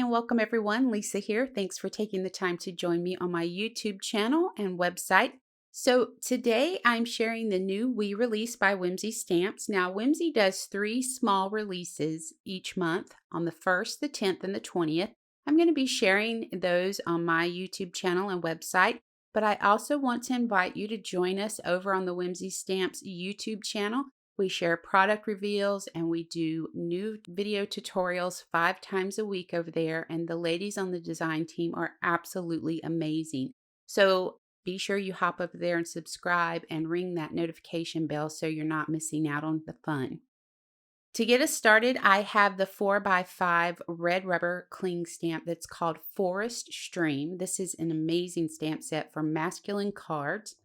and welcome everyone. Lisa here. Thanks for taking the time to join me on my YouTube channel and website. So today I'm sharing the new We release by Whimsy stamps. Now Whimsy does 3 small releases each month on the 1st, the 10th, and the 20th. I'm going to be sharing those on my YouTube channel and website, but I also want to invite you to join us over on the Whimsy Stamps YouTube channel. We share product reveals and we do new video tutorials 5 times a week over there. And the ladies on the design team are absolutely amazing. So be sure you hop over there and subscribe and ring that notification bell so you're not missing out on the fun. To get us started, I have the 4x5 red rubber cling stamp that's called Forest Stream. This is an amazing stamp set for masculine cards.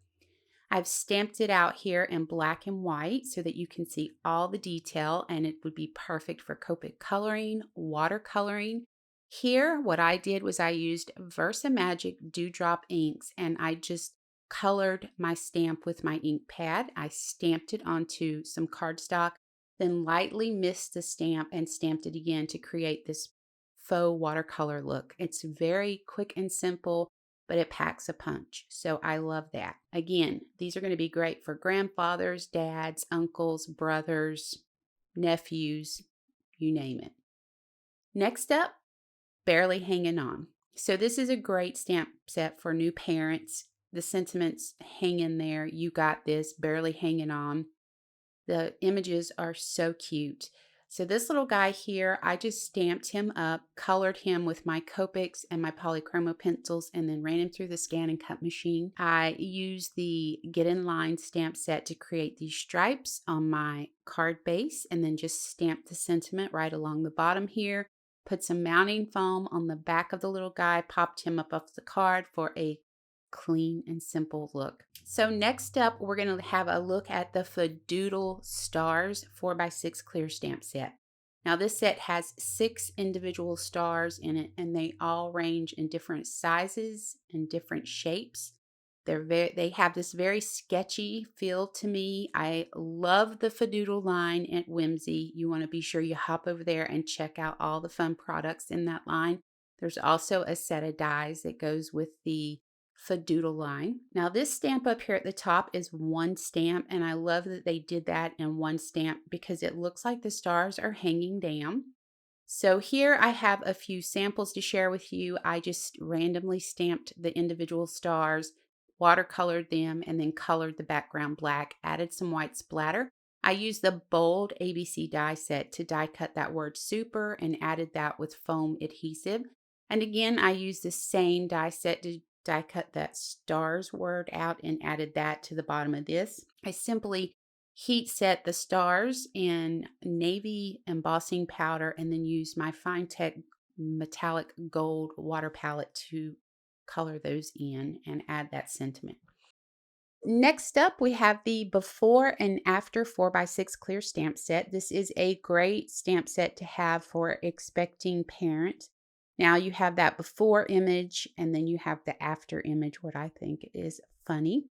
I've stamped it out here in black and white so that you can see all the detail, and it would be perfect for Copic coloring, watercoloring. Here, what I did was I used Versamagic Dewdrop inks, and I just colored my stamp with my ink pad. I stamped it onto some cardstock, then lightly mist the stamp and stamped it again to create this faux watercolor look. It's very quick and simple, but it packs a punch. So I love that. Again, these are going to be great for grandfathers, dads, uncles, brothers, nephews, you name it. Next up, Barely Hanging On. So this is a great stamp set for new parents. The sentiments hang in there. You got this, barely hanging on. The images are so cute. So this little guy here, I just stamped him up, colored him with my Copics and my polychromo pencils, and then ran him through the scan and cut machine. I used the Get in Line stamp set to create these stripes on my card base, and then just stamped the sentiment right along the bottom here. Put some mounting foam on the back of the little guy, popped him up off the card for a clean and simple look. So next up, we're going to have a look at the FaDoodle Stars 4x6 clear stamp set. Now this set has 6 individual stars in it, and they all range in different sizes and different shapes. They have this very sketchy feel to me. I love the FaDoodle line at Whimsy. You want to be sure you hop over there and check out all the fun products in that line. There's also a set of dies that goes with the FaDoodle line. Now this stamp up here at the top is one stamp, and I love that they did that in one stamp because it looks like the stars are hanging down. So here I have a few samples to share with you. I just randomly stamped the individual stars, watercolored them, and then colored the background black, added some white splatter. I used the bold ABC die set to die cut that word super and added that with foam adhesive. And again, I used the same die set to die cut that stars word out and added that to the bottom of this. I simply heat set the stars in navy embossing powder and then used my Fine Tech metallic gold water palette to color those in and add that sentiment. Next up, we have the before and after 4x6 clear stamp set. This is a great stamp set to have for expecting parents. Now you have that before image and then you have the after image, what I think is funny,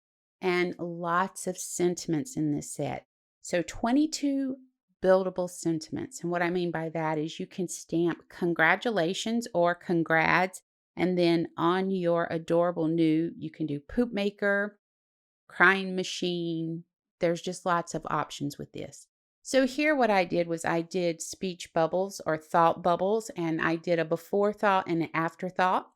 and lots of sentiments in this set. So 22 buildable sentiments. And what I mean by that is you can stamp congratulations or congrats, and then on your adorable new, you can do poop maker, crying machine. There's just lots of options with this. So here what I did was I did speech bubbles or thought bubbles, and I did a before thought and an after thought.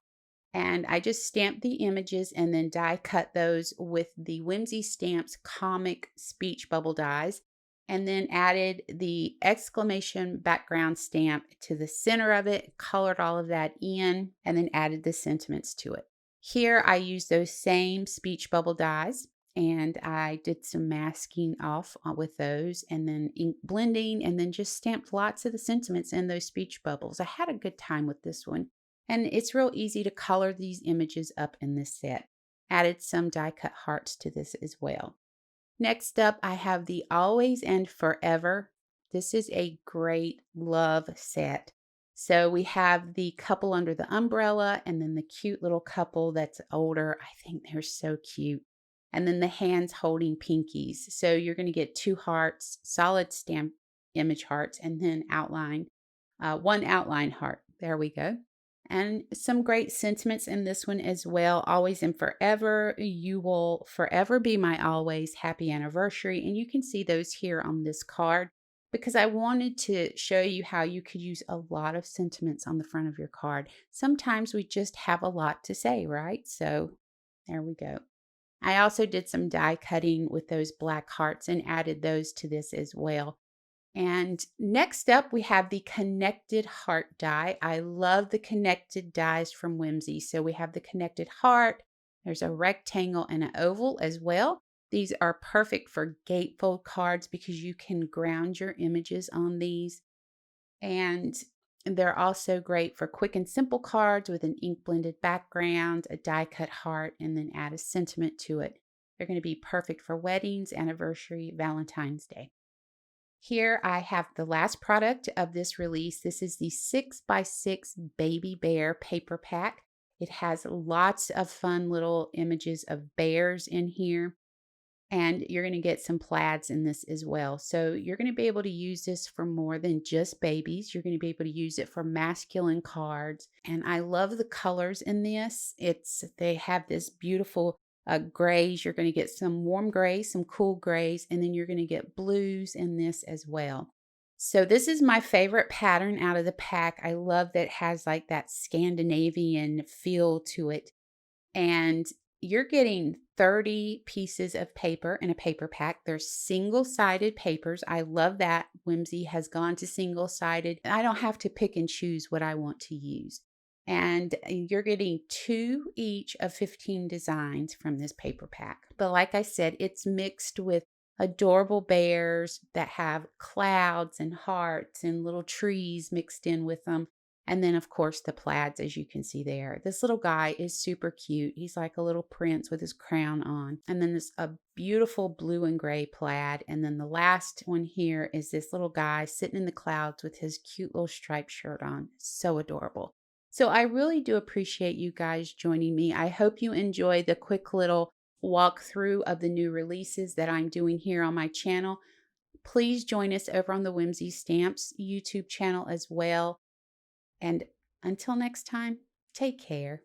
And I just stamped the images and then die cut those with the Whimsy Stamps comic speech bubble dies, and then added the exclamation background stamp to the center of it, colored all of that in, and then added the sentiments to it. Here I used those same speech bubble dies, and I did some masking off with those and then ink blending, and then just stamped lots of the sentiments in those speech bubbles. I had a good time with this one, and it's real easy to color these images up in this set. Added some die cut hearts to this as well. Next up, I have the Always and Forever. This is a great love set. So we have the couple under the umbrella and then the cute little couple that's older. I think they're so cute. And then the hands holding pinkies. So you're going to get 2 hearts, solid stamp image hearts, and then outline, one outline heart. There we go. And some great sentiments in this one as well. Always and forever. You will forever be my always. Happy anniversary. And you can see those here on this card because I wanted to show you how you could use a lot of sentiments on the front of your card. Sometimes we just have a lot to say, right? So there we go. I also did some die cutting with those black hearts and added those to this as well. And next up, we have the connected heart die. I love the connected dies from Whimsy. So we have the connected heart. There's a rectangle and an oval as well. These are perfect for gatefold cards because you can ground your images on these. And they're also great for quick and simple cards with an ink blended background, a die cut heart, and then add a sentiment to it. They're going to be perfect for weddings, anniversary, Valentine's Day. Here I have the last product of this release. This is the 6x6 Baby Bear paper pack. It has lots of fun little images of bears in here. And you're going to get some plaids in this as well. So you're going to be able to use this for more than just babies. You're going to be able to use it for masculine cards. And I love the colors in this. They have this beautiful grays. You're going to get some warm grays, some cool grays, and then you're going to get blues in this as well. So this is my favorite pattern out of the pack. I love that it has like that Scandinavian feel to it. And you're getting 30 pieces of paper in a paper pack. They're single-sided papers. I love that Whimsy has gone to single-sided. I don't have to pick and choose what I want to use. And you're getting 2 each of 15 designs from this paper pack. But like I said, it's mixed with adorable bears that have clouds and hearts and little trees mixed in with them. And then, of course, the plaids, as you can see there. This little guy is super cute. He's like a little prince with his crown on. And then there's a beautiful blue and gray plaid. And then the last one here is this little guy sitting in the clouds with his cute little striped shirt on. So adorable. So I really do appreciate you guys joining me. I hope you enjoy the quick little walkthrough of the new releases that I'm doing here on my channel. Please join us over on the Whimsy Stamps YouTube channel as well. And until next time, take care.